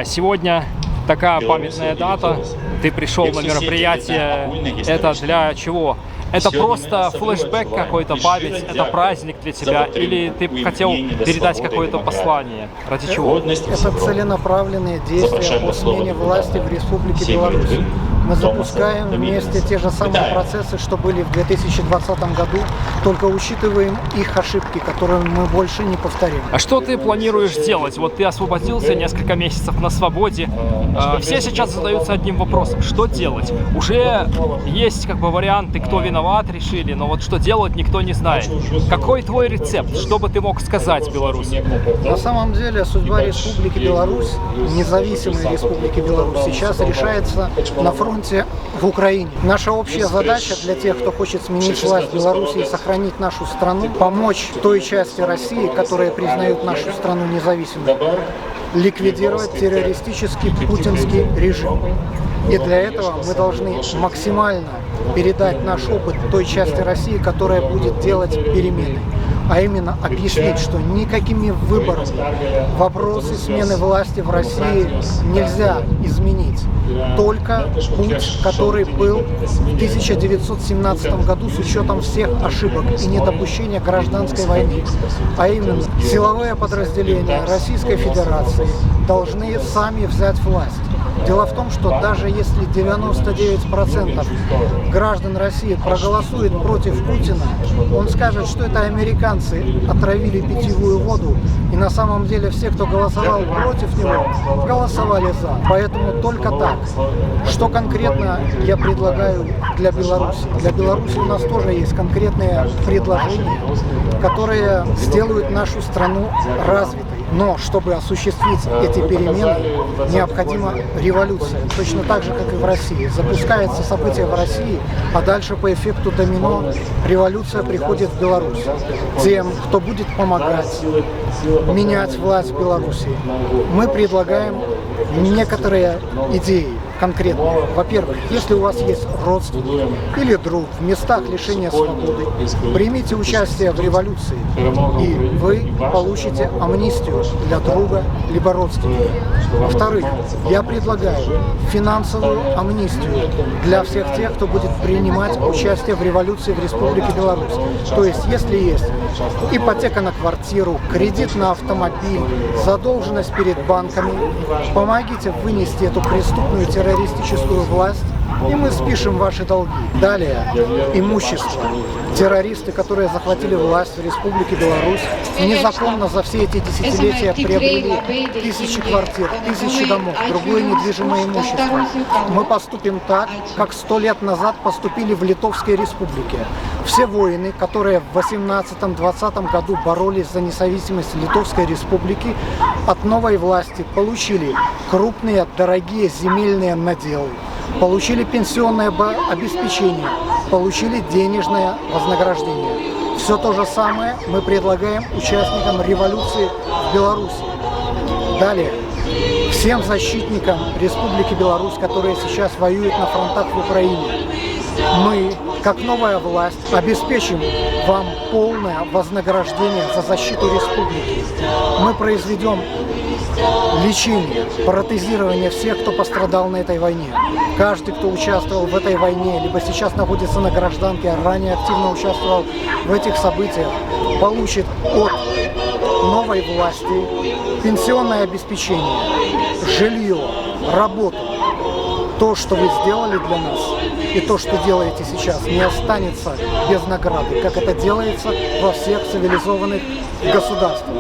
Сегодня такая памятная дата. Ты пришел на мероприятие. Это для чего? Это просто флешбэк какой-то, память, это праздник для тебя? Или ты хотел передать какое-то послание? Ради чего? Это целенаправленные действия по смене власти в Республике Беларусь. Мы запускаем вместе те же самые процессы, что были в 2020 году, только учитываем их ошибки, которые мы больше не повторим. А что ты планируешь делать? Вот ты освободился, несколько месяцев на свободе. Все сейчас задаются одним вопросом: что делать? Уже есть как бы варианты, кто виноват, решили, но вот что делать, никто не знает. Какой твой рецепт? Что бы ты мог сказать Беларуси? На самом деле судьба Республики Беларусь, независимой Республики Беларусь, сейчас решается на фронте в Украине. Наша общая задача для тех, кто хочет сменить власть в Беларуси и сохранить нашу страну, помочь той части России, которая признает нашу страну независимой, ликвидировать террористический путинский режим. И для этого мы должны максимально передать наш опыт той части России, которая будет делать перемены. А именно объяснить, что никакими выборами вопросы смены власти в России нельзя изменить. Только путь, который был в 1917 году с учетом всех ошибок и недопущения гражданской войны. А именно, силовые подразделения Российской Федерации должны сами взять власть. Дело в том, что даже если 99% граждан России проголосует против Путина, он скажет, что это американцы отравили питьевую воду, и на самом деле все, кто голосовал против него, голосовали за. Поэтому только так. Что конкретно я предлагаю для Беларуси? Для Беларуси у нас тоже есть конкретные предложения, которые сделают нашу страну развитой. Но чтобы осуществить эти перемены, необходима революция. Точно так же, как и в России. Запускается событие в России, а дальше по эффекту домино революция приходит в Беларусь. Тем, кто будет помогать менять власть в Беларуси, мы предлагаем некоторые идеи конкретные. Во-первых, если у вас есть родственник или друг в местах лишения свободы, примите участие в революции, и вы получите амнистию для друга либо родственника. Во-вторых, я предлагаю финансовую амнистию для всех тех, кто будет принимать участие в революции в Республике Беларусь. То есть, если есть ипотека на квартиру, кредит на автомобиль, задолженность перед банками, помогите вынести эту преступную террористическую власть, и мы спишем ваши долги. Далее, имущество. Террористы, которые захватили власть в Республике Беларусь, незаконно за все эти десятилетия приобрели тысячи квартир, тысячи домов, другое недвижимое имущество. Мы поступим так, как 100 лет назад поступили в Литовской Республике. Все воины, которые в 18-20 году боролись за независимость Литовской Республики, от новой власти получили крупные, дорогие земельные наделы, получили пенсионное обеспечение, получили денежное вознаграждение. Все то же самое мы предлагаем участникам революции в Беларуси. Далее, всем защитникам Республики Беларусь, которые сейчас воюют на фронтах в Украине, мы, как новая власть, обеспечим вам полное вознаграждение за защиту республики. Мы произведем лечение, протезирование всех, кто пострадал на этой войне. Каждый, кто участвовал в этой войне, либо сейчас находится на гражданке, а ранее активно участвовал в этих событиях, получит от новой власти пенсионное обеспечение, жилье, работу. То, что вы сделали для нас, и то, что делаете сейчас, не останется без награды, как это делается во всех цивилизованных государствах.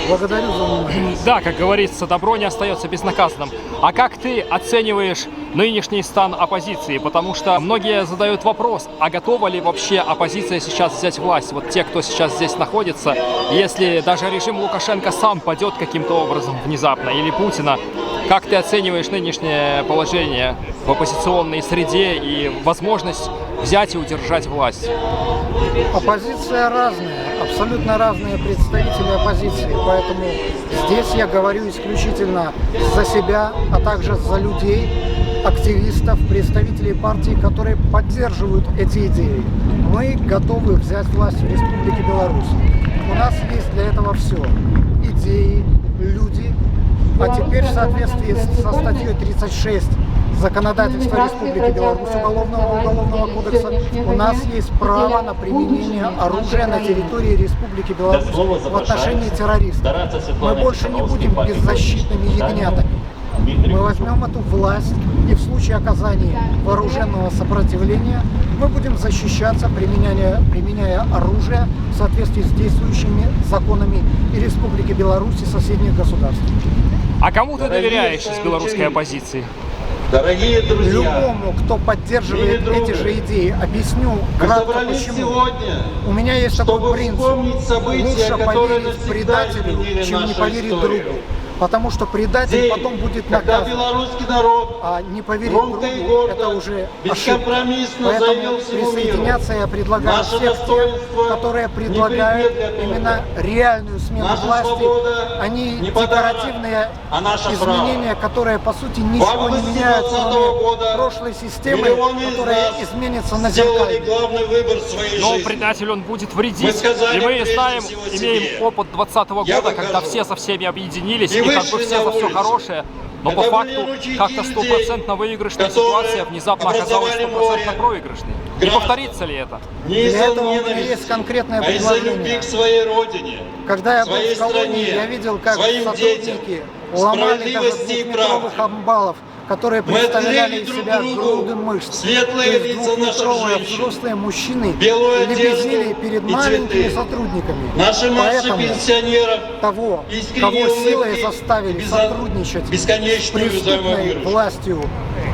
Благодарю за внимание. Да, как говорится, добро не остается безнаказанным. А как ты оцениваешь нынешний стан оппозиции? Потому что многие задают вопрос, а готова ли вообще оппозиция сейчас взять власть? Вот те, кто сейчас здесь находится, если даже режим Лукашенко сам падет каким-то образом внезапно, или Путина, как ты оцениваешь нынешнее положение в оппозиционной среде и возможность взять и удержать власть? Оппозиция разная, абсолютно разные представители оппозиции, поэтому здесь я говорю исключительно за себя, а также за людей, активистов, представителей партий, которые поддерживают эти идеи. Мы готовы взять власть в Республике Беларусь. У нас есть для этого все: идеи, люди, А теперь в соответствии со статьей 36 законодательства Республики Беларусь Уголовного кодекса у нас есть право на применение оружия на территории Республики Беларусь в отношении террористов. Мы больше не будем беззащитными ягнятами. Мы возьмем эту власть и в случае оказания вооруженного сопротивления мы будем защищаться, применяя оружие в соответствии с действующими законами и Республики Беларусь и соседних государств. А кому ты доверяешь из белорусской оппозиции? Дорогие друзья, Любому, кто поддерживает эти же идеи, объясню мы кратко собрались почему. сегодня, У меня есть такой чтобы принцип: вспомнить события, лучше которые поверить навсегда предателю, изменили чем не нашу поверить историю. другу. Потому что предатель День, потом будет когда наказан. белорусский народ А не поверить громко и другу — гордо, это уже ошибка. бескомпромиссно Поэтому заявил всему присоединяться миру: я предлагаю наше всех тех, достоинство которые не предлагают предмет готовки. именно реальную смену Наша власти, свобода а не не подарок, декоративные а наше изменения, которые по сути В ничего не августе меняют, 2020 кроме года прошлой системы, миллионы из которая нас изменится на сделали зеркальную. главный выбор в своей Но жизни. предатель он будет Мы вредить. сказали И мы прежде знаем, всего имеем себе. опыт 2020 Я года, когда выхожу. все со всеми объединились, И и как бы вышли все на за все улицу. хорошее. Но Это по были факту ручейки как-то людей, стопроцентно выигрышная которые ситуация внезапно оказалась образовали стопроцентно море проигрышной. Не граждан. повторится ли это? Не Для из-за этого у меня ненависти, есть конкретное а из-за предложение. любви к своей родине, Когда я был своей в колонии, стране, я видел, как своим сотрудники детям, ломали даже справедливости и двухметровых правды. амбалов, которые Мы представляли отвели из друг себя другу груды мышц. светлые То есть лица наших двухметровые женщин, взрослые мужчины белую лебезили одежду перед и маленькими цветы. сотрудниками. Наши массы Поэтому пенсионеров, того, искренние кого силой улыбки заставили и сотрудничать с бесконечную преступной взаимовыручку. властью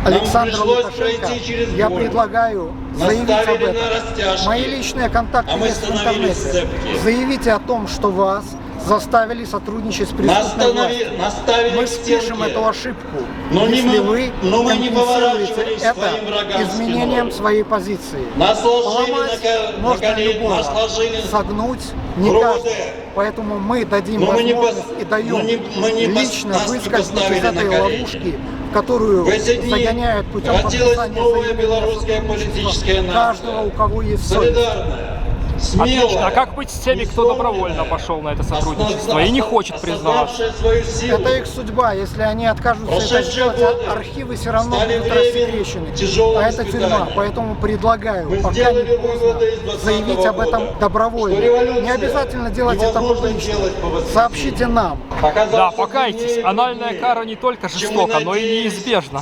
Александра пришлось Лукашенко, пройти через я боль. предлагаю заявить об Наставили этом. на растяжки, Мои личные контакты а мы есть в становились интернете. цепкие. Заявите о том, что вас заставили сотрудничать с преступной властью. Наставили Мы к спишем стенке. эту ошибку, Но не если мы- вы но мы не компенсируете поворачивались это своим врагам изменением спиной. своей позиции. Нас ложили Поломать на можно колени, любого, нас ложили согнуть не груды. каждого. Поэтому мы дадим Но мы не возможность пос- и даем мы не лично нас не выскользнуть поставили из этой на колени. ловушки, в которую В эти дни загоняют путем родилась подписания новая заявления белорусская сотрудничества политическая нация. каждого, у кого есть совесть. Солидарная, смелая. Отлично. А как быть с теми, кто добровольно пошел на это сотрудничество и не хочет признаваться? осознавшая свою силу. Это их судьба. Если они откажутся это Прошедшие сделать, годы архивы все равно стали будут временем рассекречены. тяжелых А это тюрьма. испытаний. Поэтому предлагаю, Мы пока сделали не поздно, выводы из 2020 заявить об этом года, добровольно. что революция Не обязательно делать это невозможно публично. делать по воскресеньям. Сообщите нам. Да, покайтесь. Анальная кара не только жестока, но и неизбежна.